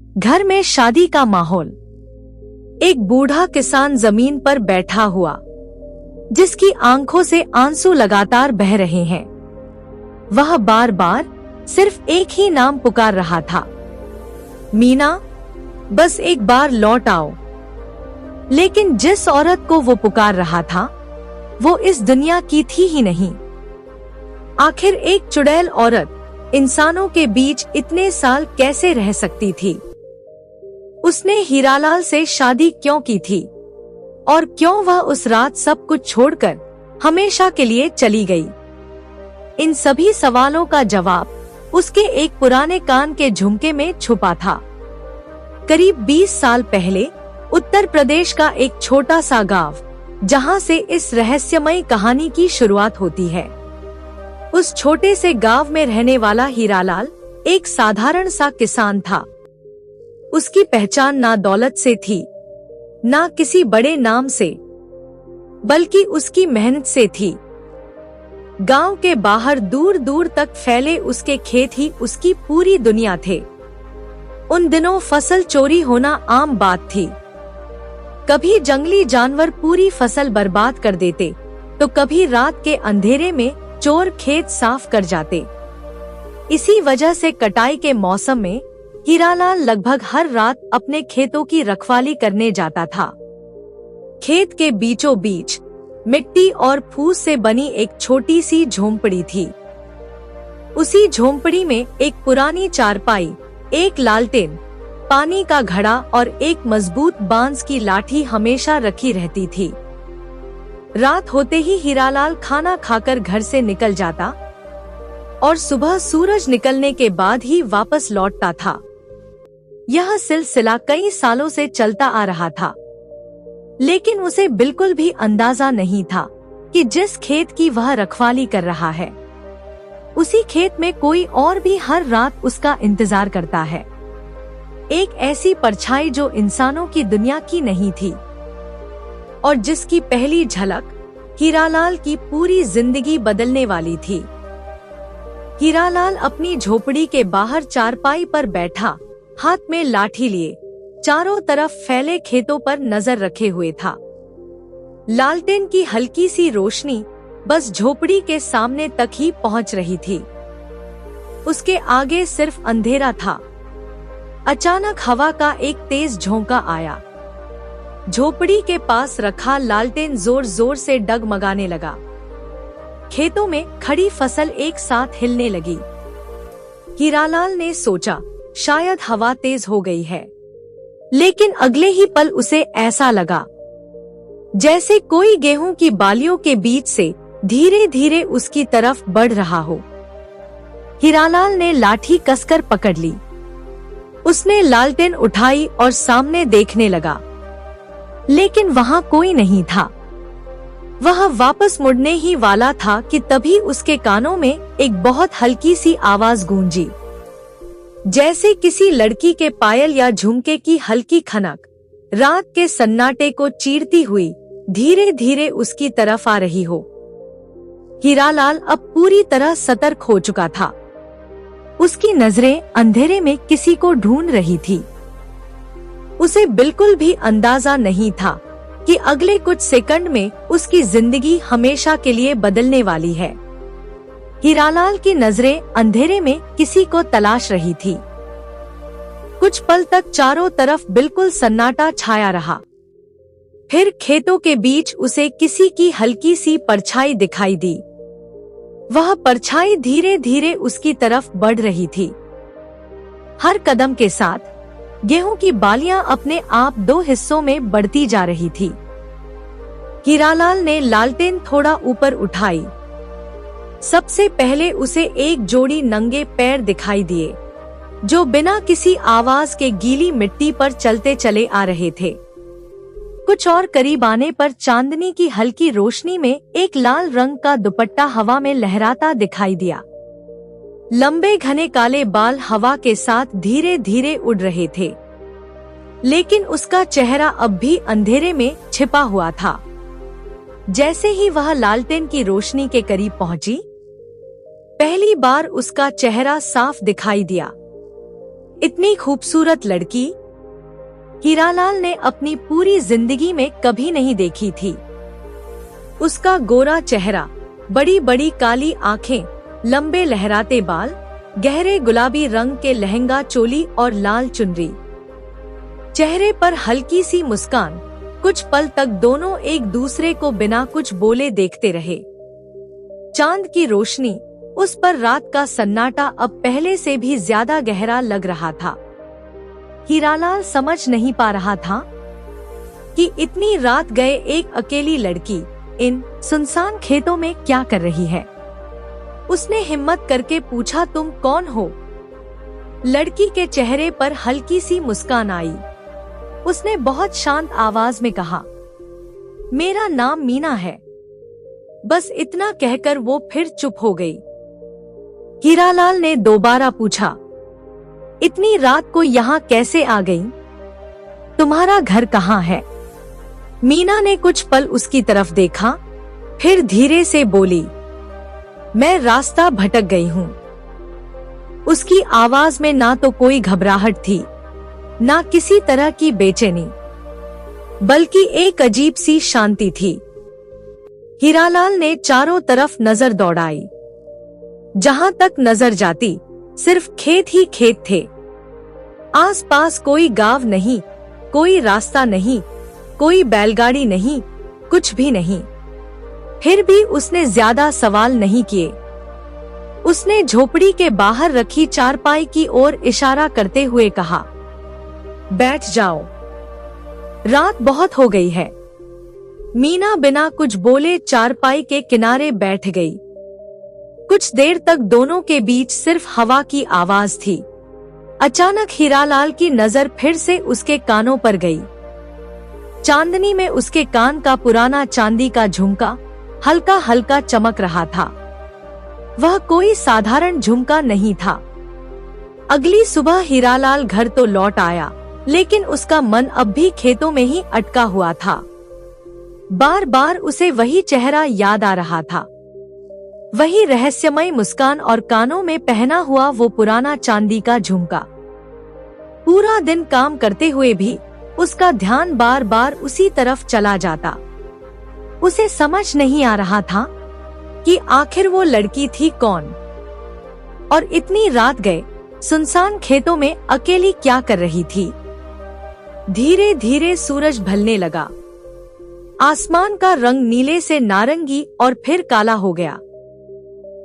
घर में शादी का माहौल। एक बूढ़ा किसान जमीन पर बैठा हुआ, जिसकी आंखों से आंसू लगातार बह रहे हैं। वह बार बार सिर्फ एक ही नाम पुकार रहा था, मीना, बस एक बार लौट आओ। लेकिन जिस औरत को वो पुकार रहा था, वो इस दुनिया की थी ही नहीं। आखिर एक चुड़ैल औरत इंसानों के बीच इतने साल कैसे रह सकती थी? उसने हीरालाल से शादी क्यों की थी और क्यों वह उस रात सब कुछ छोड़कर हमेशा के लिए चली गई? इन सभी सवालों का जवाब उसके एक पुराने कान के झुमके में छुपा था। करीब 20 साल पहले उत्तर प्रदेश का एक छोटा सा गांव, जहां से इस रहस्यमयी कहानी की शुरुआत होती है। उस छोटे से गांव में रहने वाला हीरालाल एक साधारण सा किसान था। उसकी पहचान ना दौलत से थी, ना किसी बड़े नाम से, बल्कि उसकी मेहनत से थी। गांव के बाहर दूर दूर तक फैले उसके खेत ही उसकी पूरी दुनिया थे। उन दिनों फसल चोरी होना आम बात थी। कभी जंगली जानवर पूरी फसल बर्बाद कर देते, तो कभी रात के अंधेरे में चोर खेत साफ कर जाते। इसी वजह से कटाई के मौसम में हीरालाल लगभग हर रात अपने खेतों की रखवाली करने जाता था। खेत के बीचों बीच मिट्टी और फूस से बनी एक छोटी सी झोंपड़ी थी। उसी झोंपड़ी में एक पुरानी चारपाई, एक लालटेन, पानी का घड़ा और एक मजबूत बांस की लाठी हमेशा रखी रहती थी। रात होते ही हीरालाल खाना खाकर घर से निकल जाता और सुबह सूरज निकलने के बाद ही वापस लौटता था। यह सिलसिला कई सालों से चलता आ रहा था, लेकिन उसे बिल्कुल भी अंदाजा नहीं था कि जिस खेत की वह रखवाली कर रहा है, उसी खेत में कोई और भी हर रात उसका इंतजार करता है। एक ऐसी परछाई जो इंसानों की दुनिया की नहीं थी और जिसकी पहली झलक हीरालाल की पूरी जिंदगी बदलने वाली थी। हीरालाल अपनी झोपड़ी के बाहर चारपाई पर बैठा, हाथ में लाठी लिए, चारों तरफ फैले खेतों पर नजर रखे हुए था। लालटेन की हल्की सी रोशनी बस झोपड़ी के सामने तक ही पहुंच रही थी। उसके आगे सिर्फ अंधेरा था। अचानक हवा का एक तेज झोंका आया। झोपड़ी के पास रखा लालटेन जोर जोर से डगमगाने लगा। खेतों में खड़ी फसल एक साथ हिलने लगी। हीरालाल ने सोचा, शायद हवा तेज हो गई है, लेकिन अगले ही पल उसे ऐसा लगा जैसे कोई गेहूं की बालियों के बीच से धीरे धीरे उसकी तरफ बढ़ रहा हो। हीरालाल ने लाठी कसकर पकड़ ली। उसने लालटेन उठाई और सामने देखने लगा, लेकिन वहां कोई नहीं था। वह वापस मुड़ने ही वाला था कि तभी उसके कानों में एक बहुत हल्की सी आवाज गूंजी, जैसे किसी लड़की के पायल या झुमके की हल्की खनक रात के सन्नाटे को चीरती हुई धीरे धीरे उसकी तरफ आ रही हो। हीरालाल अब पूरी तरह सतर्क हो चुका था। उसकी नजरें अंधेरे में किसी को ढूंढ रही थी। उसे बिल्कुल भी अंदाजा नहीं था कि अगले कुछ सेकंड में उसकी जिंदगी हमेशा के लिए बदलने वाली है। हीरालाल की नजरें अंधेरे में किसी को तलाश रही थी। कुछ पल तक चारों तरफ बिल्कुल सन्नाटा छाया रहा। फिर खेतों के बीच उसे किसी की हल्की सी परछाई दिखाई दी। वह परछाई धीरे धीरे उसकी तरफ बढ़ रही थी। हर कदम के साथ गेहूं की बालियां अपने आप 2 हिस्सों में बढ़ती जा रही थी। हीरालाल ने लालटेन थोड़ा ऊपर उठाई। सबसे पहले उसे एक जोड़ी नंगे पैर दिखाई दिए, जो बिना किसी आवाज के गीली मिट्टी पर चलते चले आ रहे थे। कुछ और करीब आने पर चांदनी की हल्की रोशनी में एक लाल रंग का दुपट्टा हवा में लहराता दिखाई दिया। लंबे घने काले बाल हवा के साथ धीरे धीरे उड़ रहे थे, लेकिन उसका चेहरा अब भी अंधेरे में छिपा हुआ था। जैसे ही वह लालटेन की रोशनी के करीब पहुंची, पहली बार उसका चेहरा साफ दिखाई दिया। इतनी खूबसूरत लड़की हीरालाल ने अपनी पूरी जिंदगी में कभी नहीं देखी थी। उसका गोरा चेहरा, बड़ी बड़ी काली आंखें, लंबे लहराते बाल, गहरे गुलाबी रंग के लहंगा चोली और लाल चुनरी, चेहरे पर हल्की सी मुस्कान। कुछ पल तक दोनों एक दूसरे को बिना कुछ बोले देखते रहे। चांद की रोशनी, उस पर रात का सन्नाटा अब पहले से भी ज्यादा गहरा लग रहा था। हीरालाल समझ नहीं पा रहा था कि इतनी रात गए एक अकेली लड़की इन सुनसान खेतों में क्या कर रही है। उसने हिम्मत करके पूछा, तुम कौन हो? लड़की के चेहरे पर हल्की सी मुस्कान आई। उसने बहुत शांत आवाज में कहा, मेरा नाम मीना है। बस इतना कहकर वो फिर चुप हो गई। हीरालाल ने दोबारा पूछा, इतनी रात को यहाँ कैसे आ गई? तुम्हारा घर कहाँ है? मीना ने कुछ पल उसकी तरफ देखा, फिर धीरे से बोली, मैं रास्ता भटक गई हूँ। उसकी आवाज में ना तो कोई घबराहट थी, ना किसी तरह की बेचैनी, बल्कि एक अजीब सी शांति थी। हीरालाल ने चारों तरफ नजर दौड़ाई। जहां तक नजर जाती, सिर्फ खेत ही खेत थे। आसपास कोई गांव नहीं, कोई रास्ता नहीं, कोई बैलगाड़ी नहीं, कुछ भी नहीं। फिर भी उसने ज्यादा सवाल नहीं किए। उसने झोपड़ी के बाहर रखी चारपाई की ओर इशारा करते हुए कहा, बैठ जाओ, रात बहुत हो गई है। मीना बिना कुछ बोले चारपाई के किनारे बैठ गई। कुछ देर तक दोनों के बीच सिर्फ हवा की आवाज थी। अचानक हीरालाल की नजर फिर से उसके कानों पर गई। चांदनी में उसके कान का पुराना चांदी का झुमका हल्का हल्का चमक रहा था। वह कोई साधारण झुमका नहीं था। अगली सुबह हीरालाल घर तो लौट आया, लेकिन उसका मन अब भी खेतों में ही अटका हुआ था। बार बार उसे वही चेहरा याद आ रहा था, वही रहस्यमय मुस्कान और कानों में पहना हुआ वो पुराना चांदी का झुमका। पूरा दिन काम करते हुए भी उसका ध्यान बार बार उसी तरफ चला जाता। उसे समझ नहीं आ रहा था कि आखिर वो लड़की थी कौन, और इतनी रात गए सुनसान खेतों में अकेली क्या कर रही थी। धीरे धीरे सूरज ढलने लगा। आसमान का रंग नीले से नारंगी और फिर काला हो गया।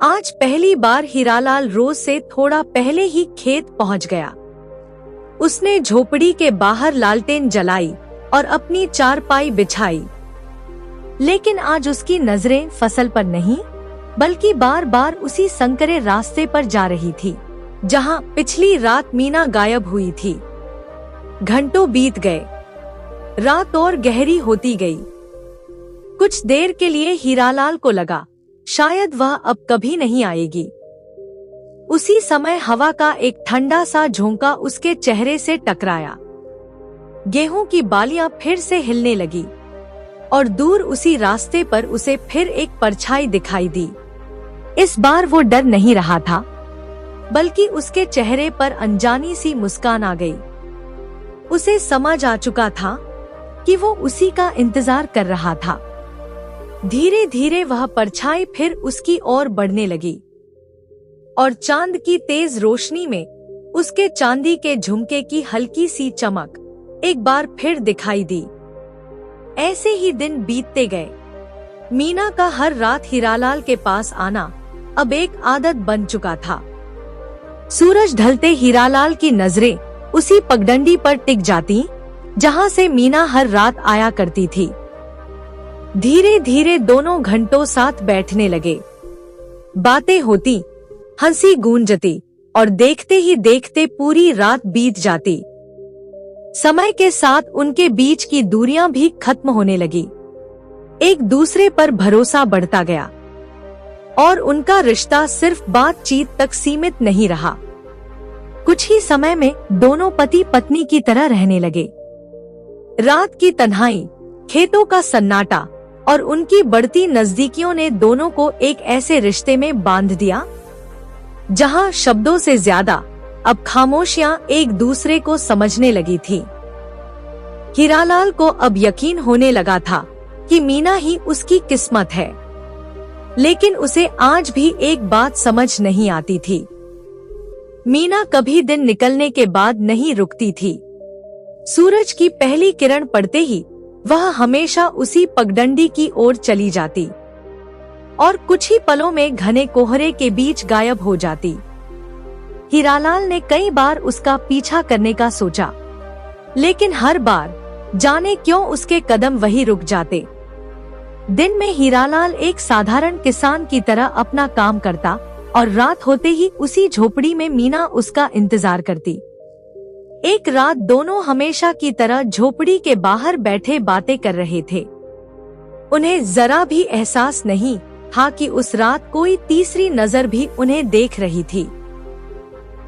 आज पहली बार हीरालाल रोज से थोड़ा पहले ही खेत पहुंच गया। उसने झोपड़ी के बाहर लालटेन जलाई और अपनी चारपाई बिछाई, लेकिन आज उसकी नजरें फसल पर नहीं, बल्कि बार बार उसी संकरे रास्ते पर जा रही थी, जहां पिछली रात मीना गायब हुई थी। घंटों बीत गए, रात और गहरी होती गई। कुछ देर के लिए हीरालाल को लगा शायद वह अब कभी नहीं आएगी। उसी समय हवा का एक ठंडा सा झोंका उसके चेहरे से टकराया। गेहूं की बालियां फिर से हिलने लगी और दूर उसी रास्ते पर उसे फिर एक परछाई दिखाई दी। इस बार वो डर नहीं रहा था, बल्कि उसके चेहरे पर अनजानी सी मुस्कान आ गई। उसे समझ आ चुका था कि वो उसी का इंतजार कर रहा था। धीरे धीरे वह परछाई फिर उसकी ओर बढ़ने लगी और चांद की तेज रोशनी में उसके चांदी के झुमके की हल्की सी चमक एक बार फिर दिखाई दी। ऐसे ही दिन बीतते गए। मीना का हर रात हीरालाल के पास आना अब एक आदत बन चुका था। सूरज ढलते हीरालाल की नजरें उसी पगडंडी पर टिक जाती, जहां से मीना हर रात आया करती थी। धीरे धीरे दोनों घंटों साथ बैठने लगे। बातें होती, हंसी गूंजती और देखते ही देखते पूरी रात बीत जाती। समय के साथ उनके बीच की दूरियां भी खत्म होने लगी। एक दूसरे पर भरोसा बढ़ता गया और उनका रिश्ता सिर्फ बातचीत तक सीमित नहीं रहा। कुछ ही समय में दोनों पति पत्नी की तरह रहने लगे। रात की तन्हाई, खेतों का सन्नाटा और उनकी बढ़ती नजदीकियों ने दोनों को एक ऐसे रिश्ते में बांध दिया, जहां शब्दों से ज्यादा अब खामोशियां एक दूसरे को समझने लगी थी। हीरालाल को अब यकीन होने लगा था कि मीना ही उसकी किस्मत है, लेकिन उसे आज भी एक बात समझ नहीं आती थी। मीना कभी दिन निकलने के बाद नहीं रुकती थी। सूरज की पहली किरण पड़ते ही वह हमेशा उसी पगडंडी की ओर चली जाती और कुछ ही पलों में घने कोहरे के बीच गायब हो जाती। हीरालाल ने कई बार उसका पीछा करने का सोचा, लेकिन हर बार जाने क्यों उसके कदम वही रुक जाते। दिन में हीरालाल एक साधारण किसान की तरह अपना काम करता और रात होते ही उसी झोपड़ी में मीना उसका इंतजार करती। एक रात दोनों हमेशा की तरह झोपड़ी के बाहर बैठे बातें कर रहे थे। उन्हें जरा भी एहसास नहीं था कि उस रात कोई तीसरी नजर भी उन्हें देख रही थी।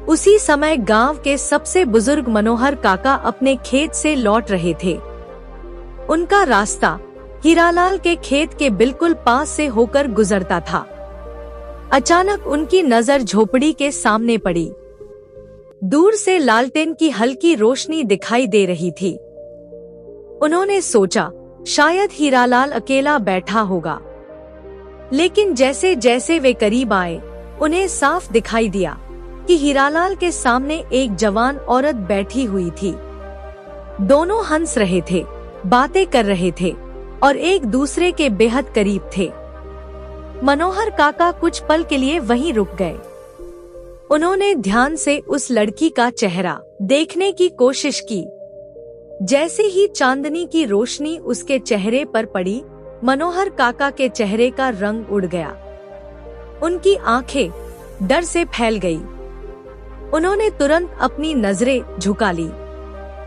उसी समय गांव के सबसे बुजुर्ग मनोहर काका अपने खेत से लौट रहे थे। उनका रास्ता हीरालाल के खेत के बिल्कुल पास से होकर गुजरता था। अचानक उनकी नजर झोपड़ी के सामने पड़ी। दूर से लालटेन की हल्की रोशनी दिखाई दे रही थी। उन्होंने सोचा शायद हीरालाल अकेला बैठा होगा, लेकिन जैसे जैसे वे करीब आए उन्हें साफ दिखाई दिया कि हीरालाल के सामने एक जवान औरत बैठी हुई थी। दोनों हंस रहे थे, बातें कर रहे थे और एक दूसरे के बेहद करीब थे। मनोहर काका कुछ पल के लिए वहीं रुक गए। उन्होंने ध्यान से उस लड़की का चेहरा देखने की कोशिश की। जैसे ही चांदनी की रोशनी उसके चेहरे पर पड़ी, मनोहर काका के चेहरे का रंग उड़ गया। उनकी आंखें डर से फैल गई। उन्होंने तुरंत अपनी नजरें झुका ली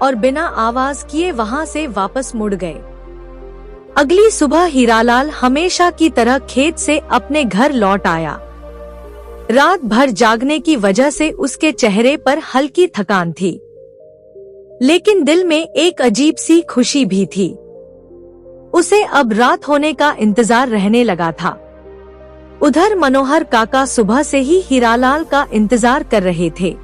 और बिना आवाज किए वहां से वापस मुड़ गए। अगली सुबह हीरालाल हमेशा की तरह खेत से अपने घर लौट आया। रात भर जागने की वजह से उसके चेहरे पर हल्की थकान थी, लेकिन दिल में एक अजीब सी खुशी भी थी। उसे अब रात होने का इंतजार रहने लगा था। उधर मनोहर काका सुबह से ही हीरालाल का इंतजार कर रहे थे।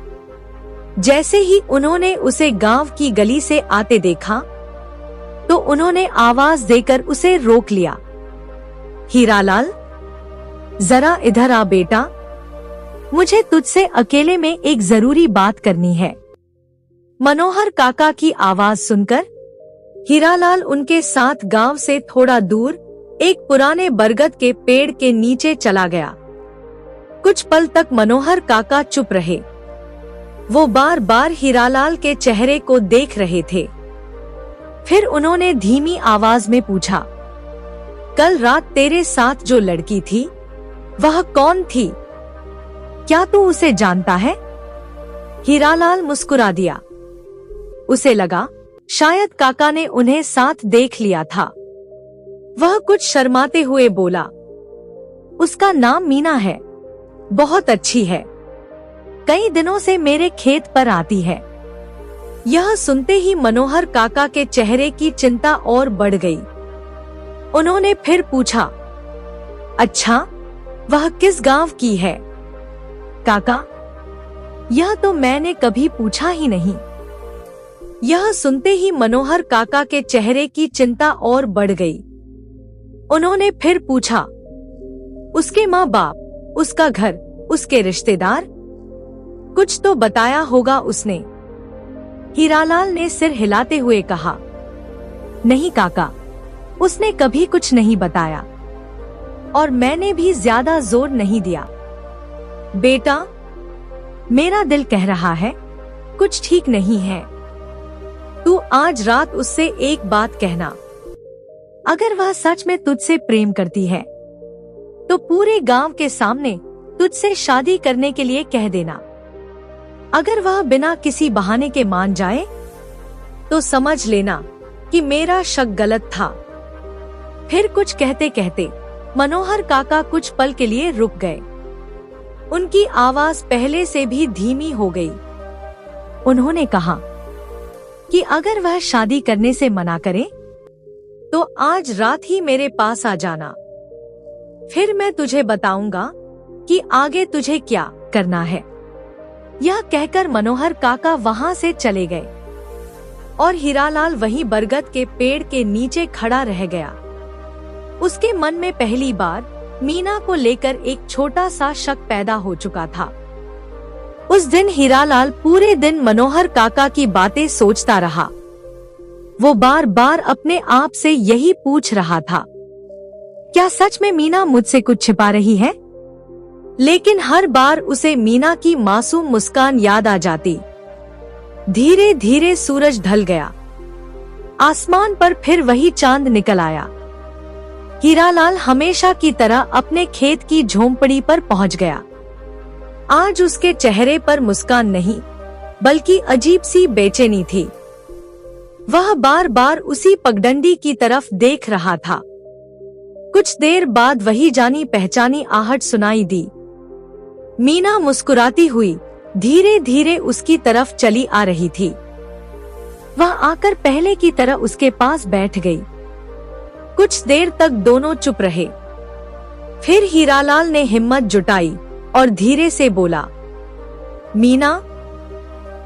जैसे ही उन्होंने उसे गांव की गली से आते देखा तो उन्होंने आवाज देकर उसे रोक लिया। हीरालाल, जरा इधर आ बेटा, मुझे तुझसे अकेले में एक जरूरी बात करनी है। मनोहर काका की आवाज सुनकर हीरालाल उनके साथ गांव से थोड़ा दूर एक पुराने बरगद के पेड़ के नीचे चला गया। कुछ पल तक मनोहर काका चुप रहे। वो बार बार हीरालाल के चेहरे को देख रहे थे। फिर उन्होंने धीमी आवाज में पूछा, कल रात तेरे साथ जो लड़की थी वह कौन थी? क्या तू उसे जानता है? हीरालाल मुस्कुरा दिया। उसे लगा शायद काका ने उन्हें साथ देख लिया था। वह कुछ शर्माते हुए बोला, उसका नाम मीना है, बहुत अच्छी है, कई दिनों से मेरे खेत पर आती है। यह सुनते ही मनोहर काका के चेहरे की चिंता और बढ़ गई। उन्होंने फिर पूछा, अच्छा, वह किस गांव की है? काका, यह तो मैंने कभी पूछा ही नहीं। यह सुनते ही मनोहर काका के चेहरे की चिंता और बढ़ गई। उन्होंने फिर पूछा, उसके माँ बाप, उसका घर, उसके रिश्तेदार, कुछ तो बताया होगा उसने। हीरालाल ने सिर हिलाते हुए कहा, नहीं काका, उसने कभी कुछ नहीं बताया और मैंने भी ज्यादा जोर नहीं दिया। बेटा, मेरा दिल कह रहा है कुछ ठीक नहीं है। तू आज रात उससे एक बात कहना। अगर वह सच में तुझसे प्रेम करती है तो पूरे गांव के सामने तुझसे शादी करने के लिए कह देना। अगर वह बिना किसी बहाने के मान जाए तो समझ लेना कि मेरा शक गलत था। फिर कुछ कहते कहते मनोहर काका कुछ पल के लिए रुक गए। उनकी आवाज पहले से भी धीमी हो गई। उन्होंने कहा कि अगर वह शादी करने से मना करे तो आज रात ही मेरे पास आ जाना। फिर मैं तुझे बताऊंगा कि आगे तुझे क्या करना है। यह कहकर मनोहर काका वहां से चले गए और हीरालाल वहीं बरगद के पेड़ के नीचे खड़ा रह गया। उसके मन में पहली बार मीना को लेकर एक छोटा सा शक पैदा हो चुका था। उस दिन हीरालाल पूरे दिन मनोहर काका की बातें सोचता रहा। वो बार बार अपने आप से यही पूछ रहा था, क्या सच में मीना मुझसे कुछ छिपा रही है? लेकिन हर बार उसे मीना की मासूम मुस्कान याद आ जाती। धीरे धीरे सूरज ढल गया। आसमान पर फिर वही चांद निकल आया। हीरालाल हमेशा की तरह अपने खेत की झोंपड़ी पर पहुंच गया। आज उसके चेहरे पर मुस्कान नहीं, बल्कि अजीब सी बेचैनी थी। वह बार बार उसी पगडंडी की तरफ देख रहा था। कुछ देर बाद वही जानी पहचानी आहट सुनाई दी। मीना मुस्कुराती हुई धीरे धीरे उसकी तरफ चली आ रही थी। वह आकर पहले की तरह उसके पास बैठ गई। कुछ देर तक दोनों चुप रहे। फिर हीरालाल ने हिम्मत जुटाई और धीरे से बोला, मीना,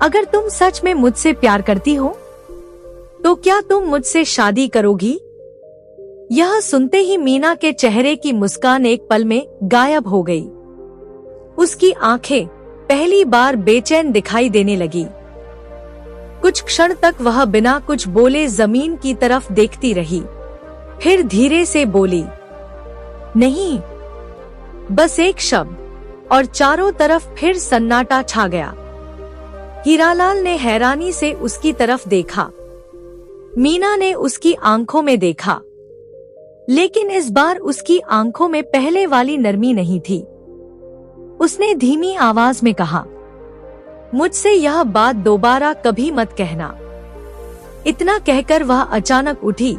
अगर तुम सच में मुझसे प्यार करती हो तो क्या तुम मुझसे शादी करोगी? यह सुनते ही मीना के चेहरे की मुस्कान एक पल में गायब हो गई। उसकी आंखें पहली बार बेचैन दिखाई देने लगी। कुछ क्षण तक वह बिना कुछ बोले जमीन की तरफ देखती रही। फिर धीरे से बोली, नहीं। बस एक शब्द और चारों तरफ फिर सन्नाटा छा गया। हीरालाल ने हैरानी से उसकी तरफ देखा। मीना ने उसकी आंखों में देखा, लेकिन इस बार उसकी आंखों में पहले वाली नरमी नहीं थी। उसने धीमी आवाज में कहा, मुझसे यह बात दोबारा कभी मत कहना। इतना कहकर वह अचानक उठी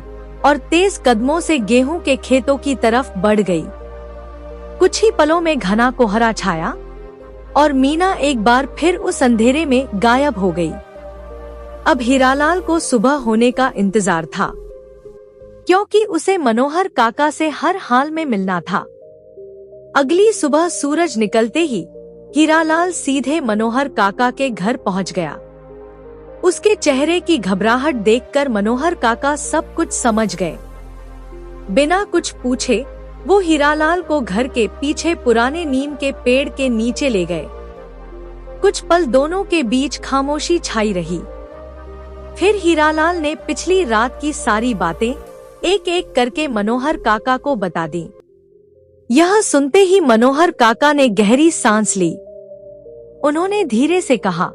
और तेज कदमों से गेहूं के खेतों की तरफ बढ़ गई। कुछ ही पलों में घना कोहरा छाया और मीना एक बार फिर उस अंधेरे में गायब हो गई। अब हीरालाल को सुबह होने का इंतजार था, क्योंकि उसे मनोहर काका से हर हाल में मिलना था। अगली सुबह सूरज निकलते ही हीरालाल सीधे मनोहर काका के घर पहुंच गया। उसके चेहरे की घबराहट देखकर मनोहर काका सब कुछ समझ गए। बिना कुछ पूछे वो हीरालाल को घर के पीछे पुराने नीम के पेड़ के नीचे ले गए। कुछ पल दोनों के बीच खामोशी छाई रही। फिर हीरालाल ने पिछली रात की सारी बातें एक एक करके मनोहर काका को बता दी। यह सुनते ही मनोहर काका ने गहरी सांस ली। उन्होंने धीरे से कहा,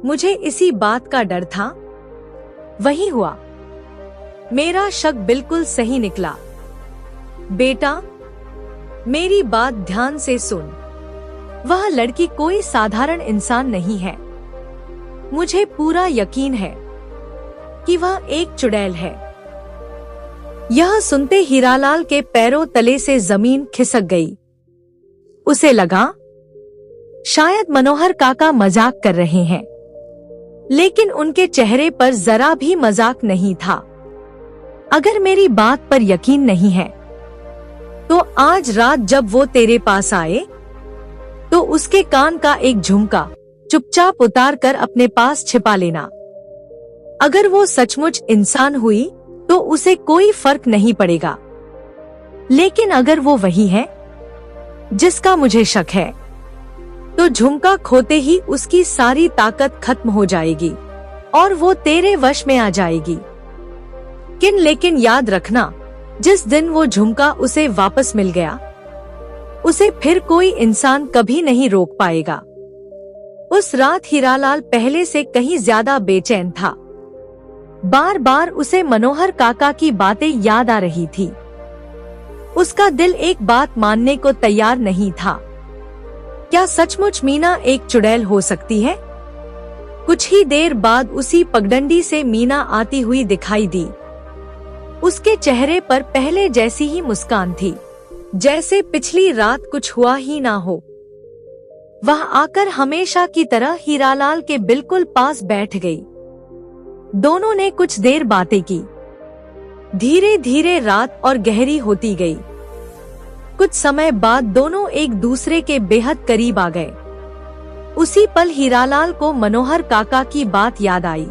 मुझे इसी बात का डर था। वही हुआ। मेरा शक बिल्कुल सही निकला। बेटा, मेरी बात ध्यान से सुन। वह लड़की कोई साधारण इंसान नहीं है। मुझे पूरा यकीन है कि वह एक चुड़ैल है। यह सुनते हीरालाल के पैरों तले से जमीन खिसक गई। उसे लगा शायद मनोहर काका मजाक कर रहे हैं, लेकिन उनके चेहरे पर जरा भी मजाक नहीं था। अगर मेरी बात पर यकीन नहीं है तो आज रात जब वो तेरे पास आए तो उसके कान का एक झुमका चुपचाप उतार कर अपने पास छिपा लेना। अगर वो सचमुच इंसान हुई तो उसे कोई फर्क नहीं पड़ेगा, लेकिन अगर वो वही है जिसका मुझे शक है तो झुमका खोते ही उसकी सारी ताकत खत्म हो जाएगी और वो तेरे वश में आ जाएगी। लेकिन याद रखना, जिस दिन वो झुमका उसे वापस मिल गया उसे फिर कोई इंसान कभी नहीं रोक पाएगा। उस रात हीरालाल पहले से कहीं ज्यादा बेचैन था। बार बार उसे मनोहर काका की बातें याद आ रही थी। उसका दिल एक बात मानने को तैयार नहीं था। क्या सचमुच मीना एक चुड़ैल हो सकती है? कुछ ही देर बाद उसी पगडंडी से मीना आती हुई दिखाई दी। उसके चेहरे पर पहले जैसी ही मुस्कान थी, जैसे पिछली रात कुछ हुआ ही ना हो। वह आकर हमेशा की तरह हीरालाल के बिल्कुल पास बैठ गई। दोनों ने कुछ देर बातें की। धीरे धीरे रात और गहरी होती गई। कुछ समय बाद दोनों एक दूसरे के बेहद करीब आ गए। उसी पल हीरालाल को मनोहर काका की बात याद आई।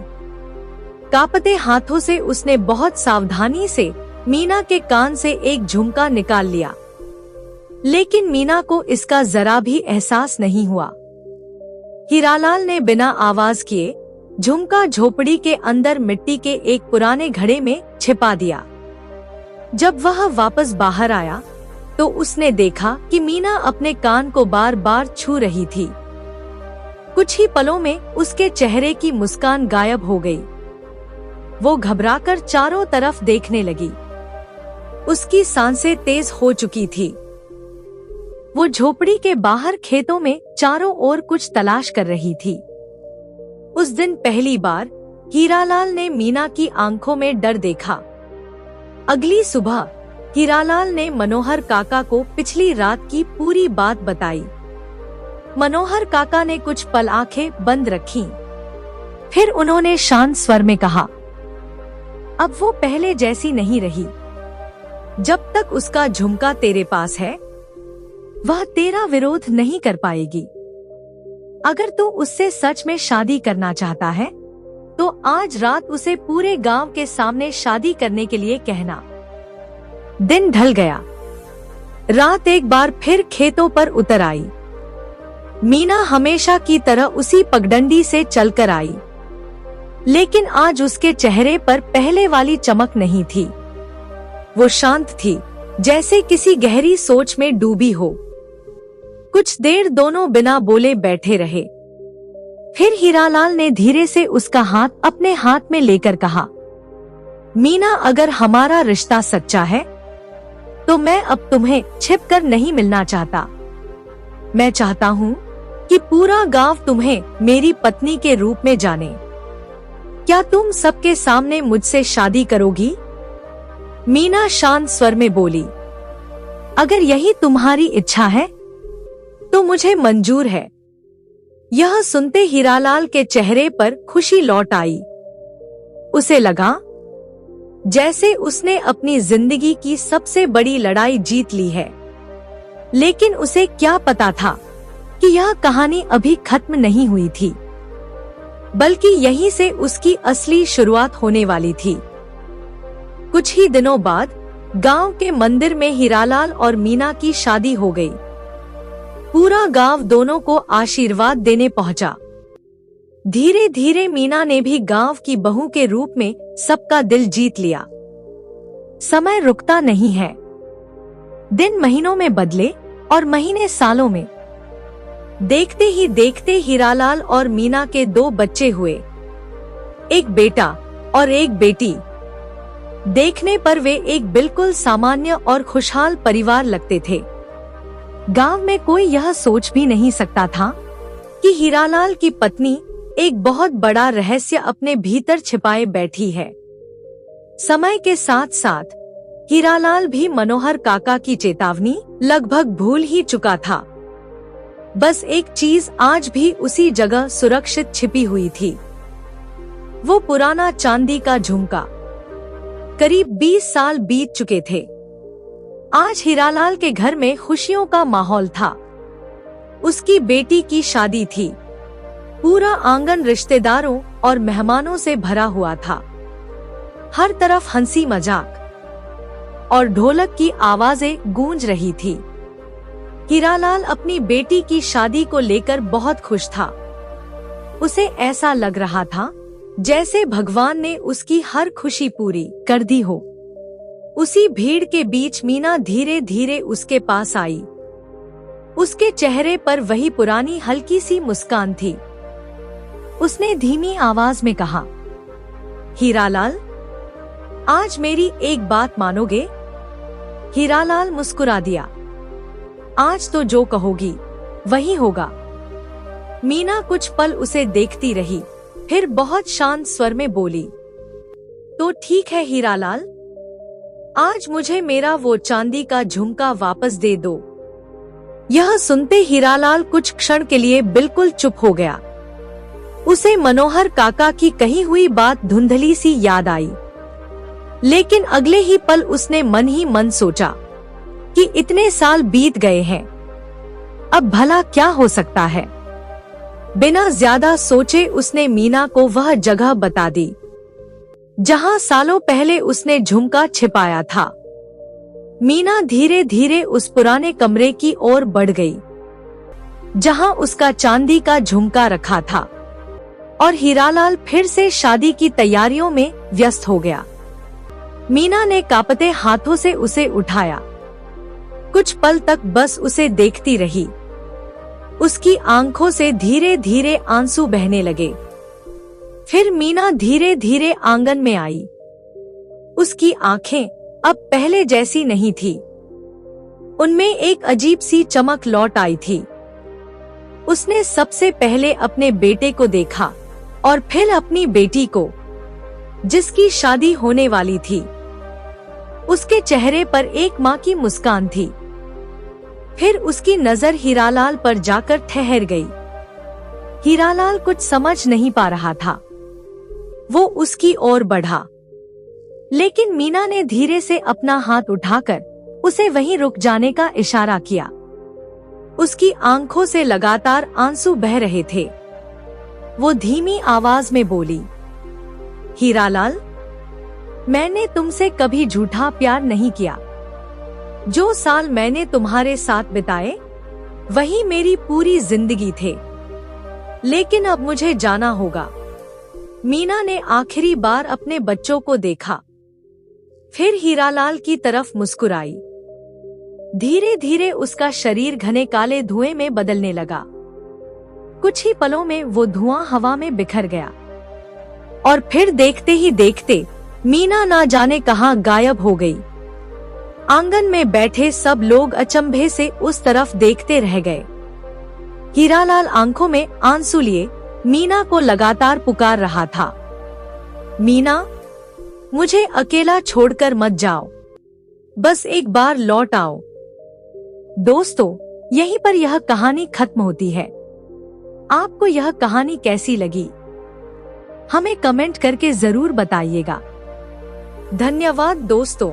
कांपते हाथों से उसने बहुत सावधानी से मीना के कान से एक झुमका निकाल लिया, लेकिन मीना को इसका जरा भी एहसास नहीं हुआ। हीरालाल ने बिना आवाज किए झुमका झोपड़ी के अंदर मिट्टी के एक पुराने घड़े में छिपा दिया। जब वह वापस बाहर आया तो उसने देखा कि मीना अपने कान को बार बार छू रही थी। कुछ ही पलों में उसके चेहरे की मुस्कान गायब हो गई। वो घबराकर चारों तरफ देखने लगी। उसकी सांसें तेज हो चुकी थी। वो झोपड़ी के बाहर खेतों में चारों ओर कुछ तलाश कर रही थी। उस दिन पहली बार हीरालाल ने मीना की आंखों में डर देखा। अगली सुबह हीरालाल ने मनोहर काका को पिछली रात की पूरी बात बताई। मनोहर काका ने कुछ पल आंखें बंद रखीं। फिर उन्होंने शांत स्वर में कहा, अब वो पहले जैसी नहीं रही। जब तक उसका झुमका तेरे पास है, वह तेरा विरोध नहीं कर पाएगी। अगर तू उससे सच में शादी करना चाहता है, तो आज रात उसे पूरे गांव के सामने शादी करने के लिए कहना। दिन ढल गया। रात एक बार फिर खेतों पर उतर आई। मीना हमेशा की तरह उसी पगडंडी से चलकर आई, लेकिन आज उसके चेहरे पर पहले वाली चमक नहीं थी। वो शांत थी, जैसे किसी गहरी सोच में डूबी हो। कुछ देर दोनों बिना बोले बैठे रहे। फिर हीरालाल ने धीरे से उसका हाथ अपने हाथ में लेकर कहा, मीना, अगर हमारा रिश्ता सच्चा है तो मैं अब तुम्हें छिपकर नहीं मिलना चाहता। मैं चाहता हूँ कि पूरा गांव तुम्हें मेरी पत्नी के रूप में जाने। क्या तुम सबके सामने मुझसे शादी करोगी? मीना शांत स्वर में बोली, अगर यही तुम्हारी इच्छा है तो मुझे मंजूर है। यह सुनते हीरालाल के चेहरे पर खुशी लौट आई। उसे लगा जैसे उसने अपनी जिंदगी की सबसे बड़ी लड़ाई जीत ली है। लेकिन उसे क्या पता था कि यह कहानी अभी खत्म नहीं हुई थी, बल्कि यहीं से उसकी असली शुरुआत होने वाली थी। कुछ ही दिनों बाद गांव के मंदिर में हीरालाल और मीना की शादी हो गई। पूरा गांव दोनों को आशीर्वाद देने पहुंचा। धीरे धीरे मीना ने भी गांव की बहू के रूप में सबका दिल जीत लिया। समय रुकता नहीं है। दिन महीनों में बदले और महीने सालों में। देखते ही देखते हीरालाल और मीना के 2 बच्चे हुए, एक बेटा और एक बेटी। देखने पर वे एक बिल्कुल सामान्य और खुशहाल परिवार लगते थे। गांव में कोई यह सोच भी नहीं सकता था कि हीरालाल की पत्नी एक बहुत बड़ा रहस्य अपने भीतर छिपाए बैठी है। समय के साथ साथ हीरालाल भी मनोहर काका की चेतावनी लगभग भूल ही चुका था। बस एक चीज आज भी उसी जगह सुरक्षित छिपी हुई थी, वो पुराना चांदी का झुमका। करीब 20 साल बीत चुके थे। आज हीरालाल के घर में खुशियों का माहौल था। उसकी बेटी की शादी थी। पूरा आंगन रिश्तेदारों और मेहमानों से भरा हुआ था। हर तरफ हंसी मजाक और ढोलक की आवाजें गूंज रही थी। हीरालाल अपनी बेटी की शादी को लेकर बहुत खुश था। उसे ऐसा लग रहा था जैसे भगवान ने उसकी हर खुशी पूरी कर दी हो। उसी भीड़ के बीच मीना धीरे धीरे उसके पास आई। उसके चेहरे पर वही पुरानी हल्की सी मुस्कान थी। उसने धीमी आवाज में कहा, हीरालाल, आज मेरी एक बात मानोगे? हीरालाल मुस्कुरा दिया। आज तो जो कहोगी वही होगा। मीना कुछ पल उसे देखती रही, फिर बहुत शांत स्वर में बोली, तो ठीक है हीरालाल, आज मुझे मेरा वो चांदी का झुमका वापस दे दो। यह सुनते हीरालाल कुछ क्षण के लिए बिल्कुल चुप हो गया। उसे मनोहर काका की कही हुई बात धुंधली सी याद आई, लेकिन अगले ही पल उसने मन ही मन सोचा कि इतने साल बीत गए हैं, अब भला क्या हो सकता है। बिना ज्यादा सोचे उसने मीना को वह जगह बता दी जहां सालों पहले उसने झुमका छिपाया था। मीना धीरे धीरे उस पुराने कमरे की ओर बढ़ गई जहां उसका चांदी का झुमका रखा था और हीरालाल फिर से शादी की तैयारियों में व्यस्त हो गया। मीना ने कांपते हाथों से उसे उठाया। कुछ पल तक बस उसे देखती रही। उसकी आंखों से धीरे धीरे आंसू बहने लगे। फिर मीना धीरे धीरे आंगन में आई। उसकी आंखें अब पहले जैसी नहीं थी। उनमें एक अजीब सी चमक लौट आई थी। उसने सबसे पहले अपने बेटे को देखा और फिर अपनी बेटी को, जिसकी शादी होने वाली थी। उसके चेहरे पर एक माँ की मुस्कान थी। फिर उसकी नजर हीरालाल पर जाकर ठहर गई। हीरालाल कुछ समझ नहीं पा रहा था। वो उसकी ओर बढ़ा, लेकिन मीना ने धीरे से अपना हाथ उठाकर उसे वहीं रुक जाने का इशारा किया। उसकी आंखों से लगातार आंसू बह रहे थे। वो धीमी आवाज में बोली, हीरालाल, मैंने तुमसे कभी झूठा प्यार नहीं किया। जो साल मैंने तुम्हारे साथ बिताए वही मेरी पूरी जिंदगी थे। लेकिन अब मुझे जाना होगा। मीना ने आखिरी बार अपने बच्चों को देखा, फिर हीरालाल की तरफ मुस्कुराई। धीरे धीरे उसका शरीर घने काले धुएं में बदलने लगा। कुछ ही पलों में वो धुआं हवा में बिखर गया और फिर देखते ही देखते मीना ना जाने कहां गायब हो गई। आंगन में बैठे सब लोग अचंभे से उस तरफ देखते रह गए। हीरालाल आंखों में आंसू लिए मीना को लगातार पुकार रहा था, मीना, मुझे अकेला छोड़कर मत जाओ, बस एक बार लौट आओ। दोस्तों, यहीं पर यह कहानी खत्म होती है। आपको यह कहानी कैसी लगी हमें कमेंट करके जरूर बताइएगा। धन्यवाद दोस्तों।